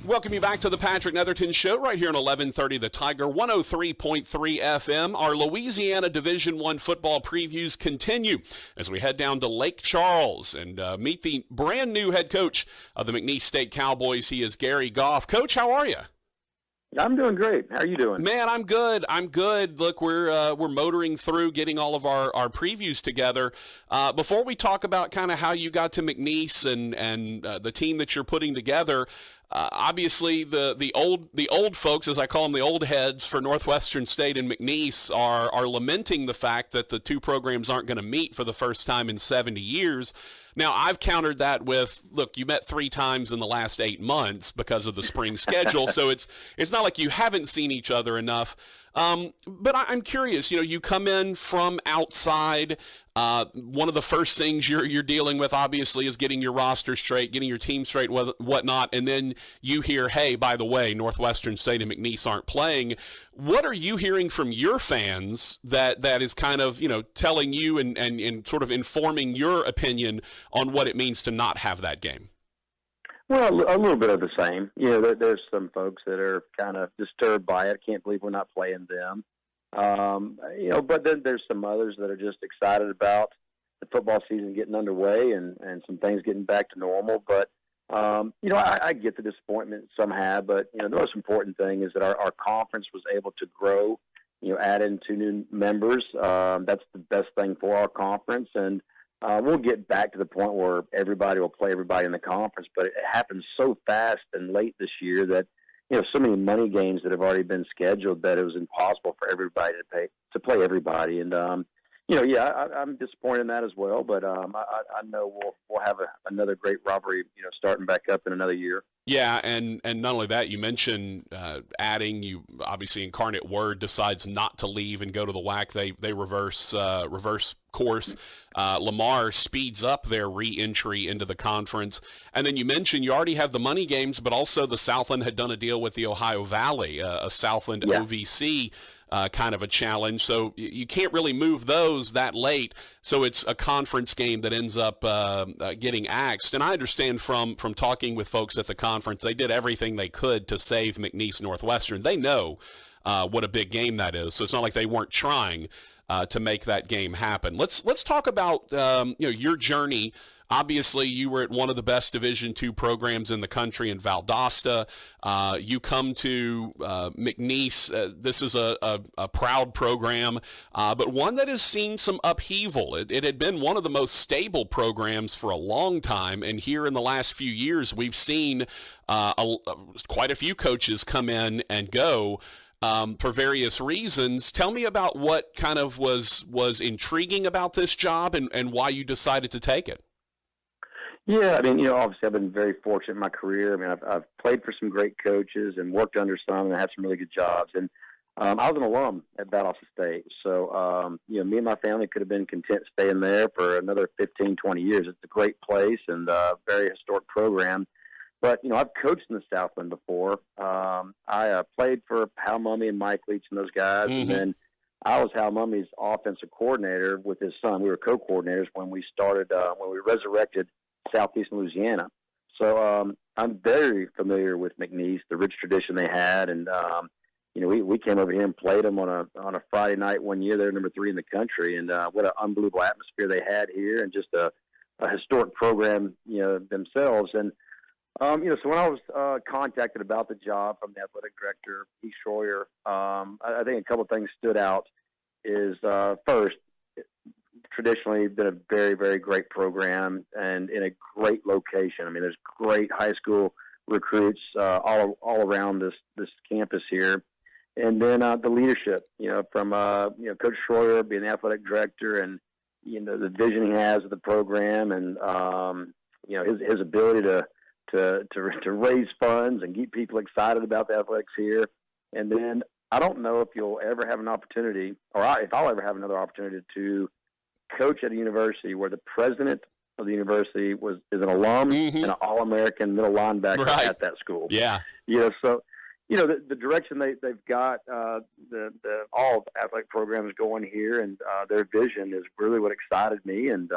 Welcome you back to the Patrick Netherton Show right here on 1130 The Tiger, 103.3 FM. Our Louisiana Division I football previews continue as we head down to Lake Charles and meet the brand new head coach of the McNeese State Cowboys. He is Gary Goff. Coach, how are you? I'm doing great. How are you doing? Man, I'm good. Look, we're motoring through getting all of our previews together. Before we talk about kind of how you got to McNeese and the team that you're putting together, obviously the old folks, as I call them, the old heads for Northwestern State and McNeese are lamenting the fact that the two programs aren't going to meet for the first time in 70 years. Now, I've countered that with, look, you met 3 times in the last 8 months because of the spring schedule, so it's not like you haven't seen each other enough. But I'm curious, you come in from outside. One of the first things you're dealing with, obviously, is getting your roster straight, getting your team straight, whatnot, and then you hear, hey, by the way, Northwestern State and McNeese aren't playing. What are you hearing from your fans that is kind of, telling you and sort of informing your opinion on what it means to not have that game? Well, a little bit of the same. There's some folks that are kind of disturbed by it. Can't believe we're not playing them. But then there's some others that are just excited about the football season getting underway and some things getting back to normal. But, I get the disappointment some have, but, the most important thing is that our conference was able to grow, add in 2 new members. That's the best thing for our conference. And we'll get back to the point where everybody will play everybody in the conference, but it happened so fast and late this year that, so many money games that have already been scheduled that it was impossible for everybody to play everybody. And, I'm disappointed in that as well, but I know we'll have another great rivalry, starting back up in another year. Yeah, and not only that, you mentioned adding. You obviously, Incarnate Word decides not to leave and go to the WAC. They reverse course. Lamar speeds up their re-entry into the conference. And then you mentioned you already have the money games, but also the Southland had done a deal with the Ohio Valley, a Southland OVC kind of a challenge. So you can't really move those that late. So it's a conference game that ends up getting axed. And I understand from talking with folks at the conference, they did everything they could to save McNeese Northwestern. They know what a big game that is. So it's not like they weren't trying to make that game happen. Let's talk about your journey. Obviously, you were at one of the best Division II programs in the country in Valdosta. You come to McNeese. This is a proud program, but one that has seen some upheaval. It had been one of the most stable programs for a long time, and here in the last few years, we've seen quite a few coaches come in and go. For various reasons. Tell me about what kind of was intriguing about this job and why you decided to take it. Yeah, obviously I've been very fortunate in my career. I've played for some great coaches and worked under some and had some really good jobs. And I was an alum at Valdosta State. So, me and my family could have been content staying there for another 15, 20 years. It's a great place and a very historic program. But, I've coached in the Southland before. I played for Hal Mumme and Mike Leach and those guys. Mm-hmm. And then I was Hal Mumme's offensive coordinator with his son. We were co-coordinators when we started, when we resurrected Southeast Louisiana. So I'm very familiar with McNeese, the rich tradition they had. And, we came over here and played them on a Friday night one year. They're number 3 in the country. And what an unbelievable atmosphere they had here and just a historic program, themselves. And, so when I was contacted about the job from the athletic director, Heath Schroyer, I think a couple of things stood out is, first, traditionally been a very, very great program and in a great location. There's great high school recruits all around this campus here. And then the leadership, from Coach Schroyer being the athletic director and, the vision he has of the program and, his ability to raise funds and get people excited about the athletics here. And then I don't know if you'll ever have an opportunity, if I'll ever have another opportunity to coach at a university where the president of the university is an alum and an All-American middle linebacker at that school. Yeah. So, the direction they've got, all athletic programs going here and their vision is really what excited me. And,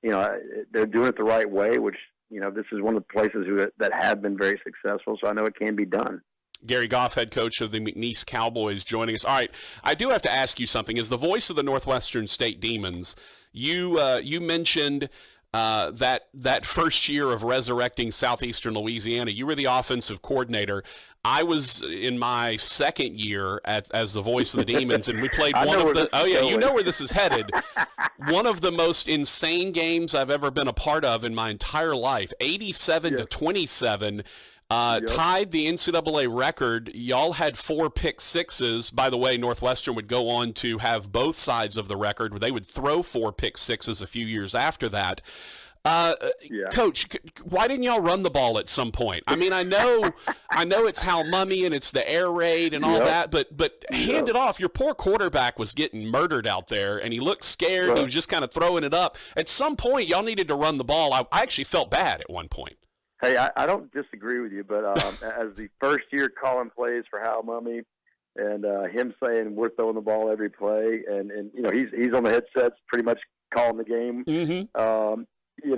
they're doing it the right way, which this is one of the places that have been very successful, so I know it can be done. Gary Goff, head coach of the McNeese Cowboys, joining us. All right, I do have to ask you something. As the voice of the Northwestern State Demons, you mentioned that first year of resurrecting Southeastern Louisiana. You were the offensive coordinator. I was in my second year as the voice of the Demons, and we played one of the. Oh yeah, you know where this is headed. One of the most insane games I've ever been a part of in my entire life. 87-27. Tied the NCAA record. Y'all had 4 pick sixes. By the way, Northwestern would go on to have both sides of the record, where they would throw 4 pick sixes a few years after that. Coach, why didn't y'all run the ball at some point? I mean, I know it's Hal Mummy and it's the air raid and all that, but hand it off. Your poor quarterback was getting murdered out there, and he looked scared. Right. He was just kind of throwing it up. At some point, y'all needed to run the ball. I actually felt bad at one point. Hey, I don't disagree with you, but as the first year calling plays for Hal Mummy and him saying we're throwing the ball every play, and he's on the headsets pretty much calling the game. Mm-hmm.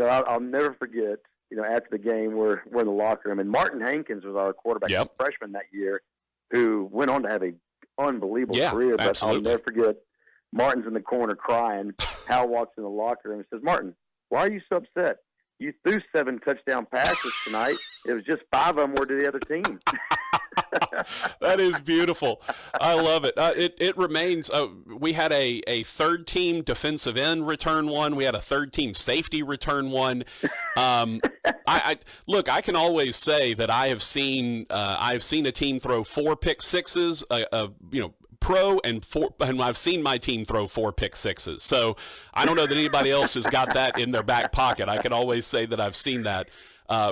I'll never forget, after the game we're in the locker room, and Martin Hankins was our quarterback, freshman that year, who went on to have an unbelievable career. But absolutely. I'll never forget, Martin's in the corner crying. Hal walks in the locker room and says, "Martin, why are you so upset? You threw 7 touchdown passes tonight. It was just 5 of them were to the other team." That is beautiful. I love it. It remains. We had a third team defensive end return one. We had a third team safety return one. I can always say that I have seen a team throw 4 pick sixes. Pro and I've seen my team throw 4 pick sixes. So I don't know that anybody else has got that in their back pocket. I can always say that I've seen that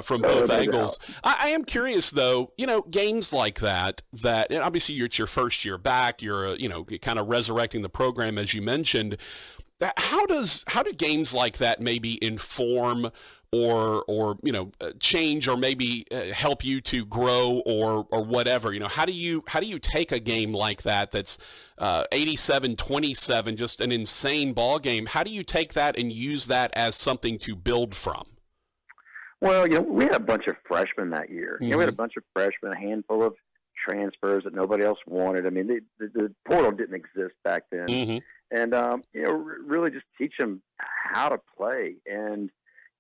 from both angles. I am curious though, games like that and obviously it's your first year back, you're kind of resurrecting the program as you mentioned. How do games like that maybe inform or change or maybe help you to grow or whatever? How do you take a game like that's 87-27, just an insane ball game? How do you take that and use that as something to build from? Well, we had a bunch of freshmen that year. Mm-hmm. We had a bunch of freshmen, a handful of transfers that nobody else wanted. I mean, the portal didn't exist back then. Mm-hmm. And, really just teach them how to play. And,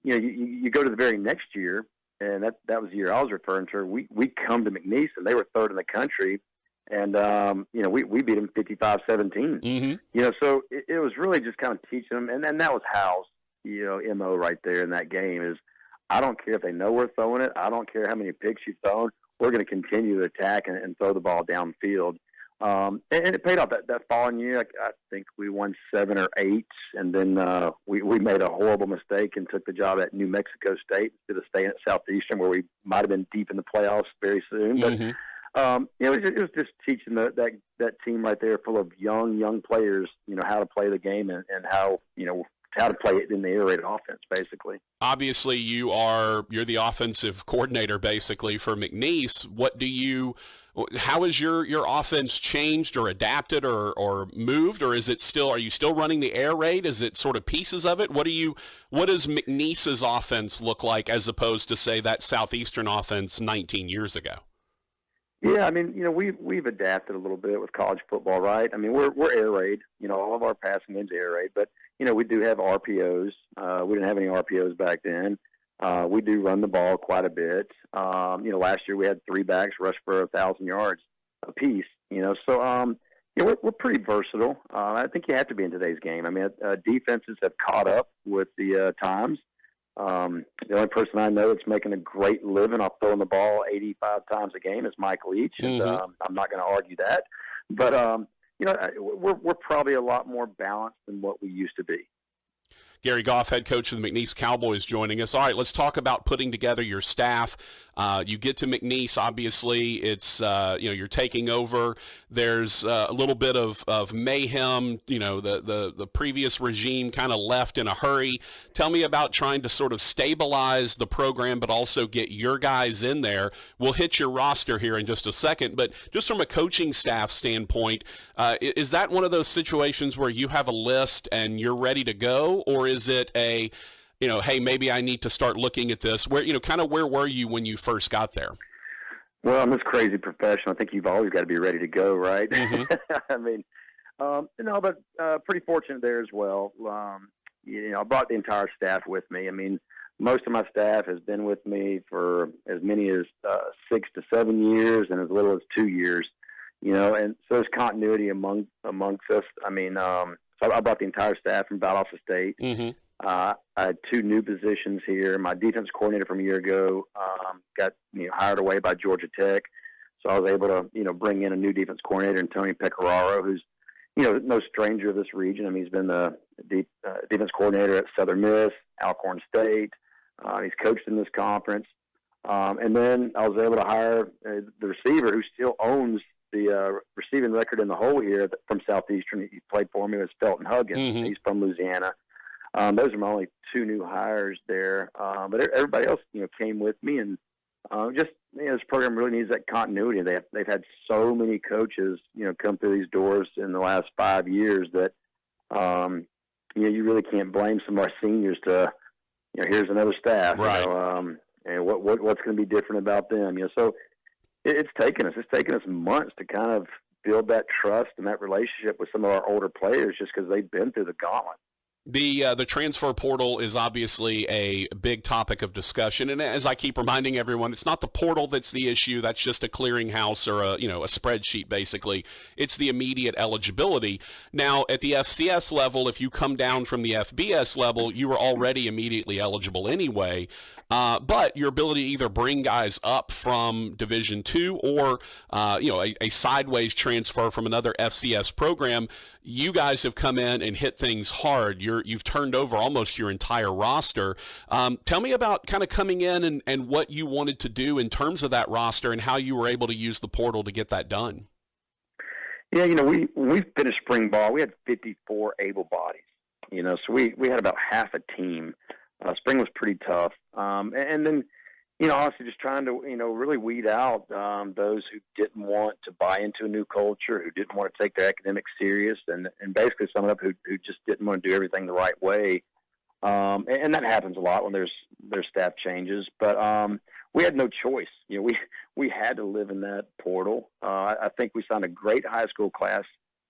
you go to the very next year, and that was the year I was referring to. We come to McNeese, and they were third in the country. And, we beat them 55-17. Mm-hmm. So it was really just kind of teaching them. And that was Hal's, MO right there in that game is, I don't care if they know we're throwing it. I don't care how many picks you've thrown. We're going to continue to attack and throw the ball downfield. And it paid off. That following year, I think we won 7 or 8, and then we made a horrible mistake and took the job at New Mexico State instead of staying at Southeastern, where we might have been deep in the playoffs very soon. But it was just teaching that team right there, full of young players, how to play the game and how to play it in the air raid offense, basically. Obviously, you're the offensive coordinator, basically, for McNeese. How has your offense changed or adapted or moved, or are you still running the air raid? Is it sort of pieces of it? What does McNeese's offense look like as opposed to, say, that Southeastern offense 19 years ago? Yeah, I mean, we've adapted a little bit with college football, right? I mean, we're air raid. All of our passing games are air raid, but we do have RPOs. We didn't have any RPOs back then. We do run the ball quite a bit. Last year we had 3 backs rush for 1,000 yards apiece. So we're pretty versatile. I think you have to be in today's game. I mean, defenses have caught up with the times. The only person I know that's making a great living off throwing the ball 85 times a game is Mike Leach, and I'm not going to argue that. But we're probably a lot more balanced than what we used to be. Gary Goff, head coach of the McNeese Cowboys, joining us. All right, let's talk about putting together your staff. You get to McNeese, obviously, it's, you're taking over. There's a little bit of mayhem. The previous regime kind of left in a hurry. Tell me about trying to sort of stabilize the program, but also get your guys in there. We'll hit your roster here in just a second, but just from a coaching staff standpoint, is that one of those situations where you have a list and you're ready to go, or is it hey, maybe I need to start looking at this? Where, kind of where were you when you first got there? Well, I'm this crazy professional. I think you've always got to be ready to go, right? Mm-hmm. I mean, but pretty fortunate there as well. I brought the entire staff with me. I mean, most of my staff has been with me for as many as 6 to 7 years and as little as 2 years, and so there's continuity amongst us. I mean, so I brought the entire staff from Valdosta State. Mm-hmm. I had 2 new positions here. My defense coordinator from a year ago got hired away by Georgia Tech, so I was able to bring in a new defense coordinator, Tony Pecoraro, who's no stranger of this region. I mean, he's been the defense coordinator at Southern Miss, Alcorn State. He's coached in this conference. And then I was able to hire the receiver who still owns the receiving record in the whole here from Southeastern. He played for me. It was Felton Huggins. Mm-hmm. He's from Louisiana. Those are my only 2 new hires there. But everybody else, came with me. And this program really needs that continuity. They've had so many coaches, come through these doors in the last 5 years that, you really can't blame some of our seniors to, here's another staff, right. And what's going to be different about them, So it's taken us months to kind of build that trust and that relationship with some of our older players, just because they've been through the gauntlet. The transfer portal is obviously a big topic of discussion, and as I keep reminding everyone, it's not the portal that's the issue. That's just a clearinghouse or a spreadsheet. Basically, it's the immediate eligibility. Now, at the FCS level, if you come down from the FBS level, you are already immediately eligible anyway. But your ability to either bring guys up from Division II or a sideways transfer from another FCS program, you guys have come in and hit things hard. You've turned over almost your entire roster. Tell me about kind of coming in and what you wanted to do in terms of that roster and how you were able to use the portal to get that done. Yeah, when we finished spring ball, we had 54 able bodies. So we had about half a team. Spring was pretty tough. And then, honestly, just trying to, really weed out those who didn't want to buy into a new culture, who didn't want to take their academics serious, and basically sum it up, who just didn't want to do everything the right way. And that happens a lot when there's staff changes. But we had no choice. We had to live in that portal. I think we signed a great high school class,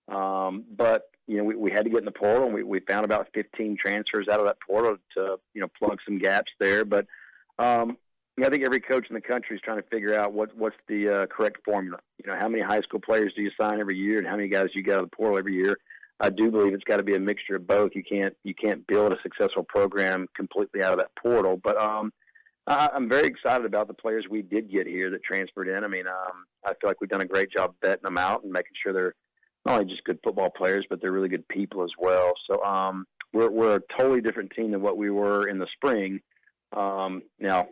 but we had to get in the portal, and we found about 15 transfers out of that portal to plug some gaps there. But I think every coach in the country is trying to figure out what's the correct formula. How many high school players do you sign every year, and how many guys do you get out of the portal every year? I do believe it's got to be a mixture of both. You can't build a successful program completely out of that portal. But I'm very excited about the players we did get here that transferred in. I mean, I feel like we've done a great job vetting them out and making sure they're not only just good football players, but they're really good people as well. So we're a totally different team than what we were in the spring. Now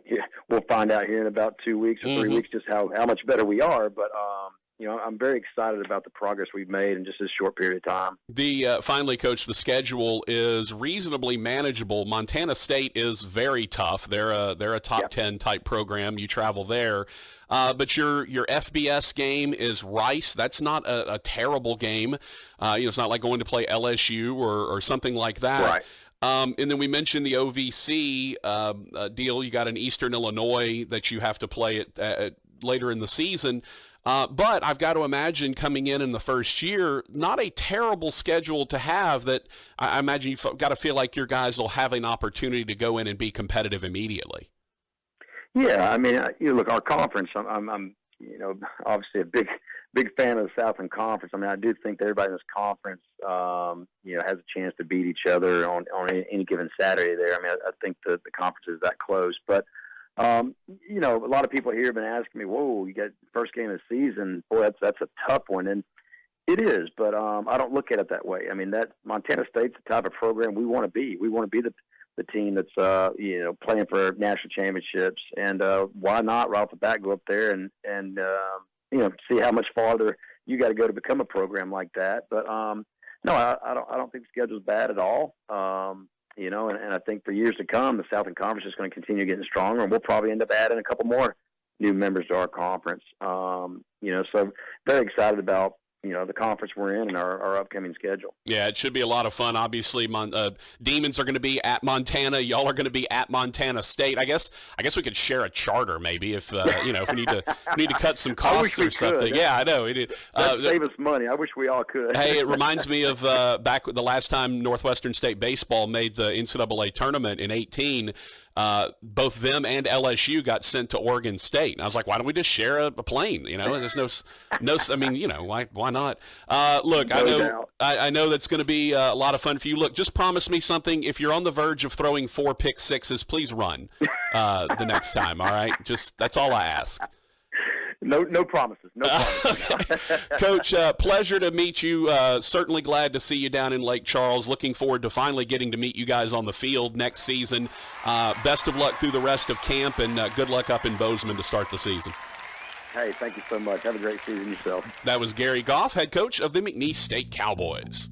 we'll find out here in about 2 weeks or 3 weeks just how much better we are. But I'm very excited about the progress we've made in just this short period of time. Finally, Coach, the schedule is reasonably manageable. Montana State is very tough. They're a top 10 type program. You travel there. But your FBS game is Rice. That's not a terrible game. It's not like going to play LSU or something like that. Right. And then we mentioned the OVC deal. You got an Eastern Illinois that you have to play at later in the season. But I've got to imagine coming in the first year, not a terrible schedule to have. That I imagine you've got to feel like your guys will have an opportunity to go in and be competitive immediately. Yeah, I mean, look, our conference. I'm obviously a big fan of the Southland Conference. I mean, I do think that everybody in this conference, has a chance to beat each other on any given Saturday there. I mean, I think the conference is that close. But, a lot of people here have been asking me, whoa, you got first game of the season. Boy, that's a tough one. And it is, but I don't look at it that way. I mean, that Montana State's the type of program we want to be. We want to be the team that's, playing for national championships. And why not right off the bat go up there and see how much farther you got to go to become a program like that. But no, I don't think the schedule's bad at all. And I think for years to come, the Southland Conference is going to continue getting stronger, and we'll probably end up adding a couple more new members to our conference. So very excited about the conference we're in and our upcoming schedule. Yeah, it should be a lot of fun. Obviously, Demons are going to be at Montana. Y'all are going to be at Montana State. I guess we could share a charter maybe if if we need to cut some costs or something. Could. Yeah, I know. That'd save us money. I wish we all could. Hey, it reminds me of back the last time Northwestern State baseball made the NCAA tournament in 2018. Both them and LSU got sent to Oregon State. And I was like, why don't we just share a plane? There's no. I mean, why not? Look, I know that's going to be a lot of fun for you. Look, just promise me something. If you're on the verge of throwing 4 pick sixes, please run the next time. All right, that's all I ask. No promises. No promises. Coach, pleasure to meet you. Certainly glad to see you down in Lake Charles. Looking forward to finally getting to meet you guys on the field next season. Best of luck through the rest of camp, and good luck up in Bozeman to start the season. Hey, thank you so much. Have a great season yourself. That was Gary Goff, head coach of the McNeese State Cowboys.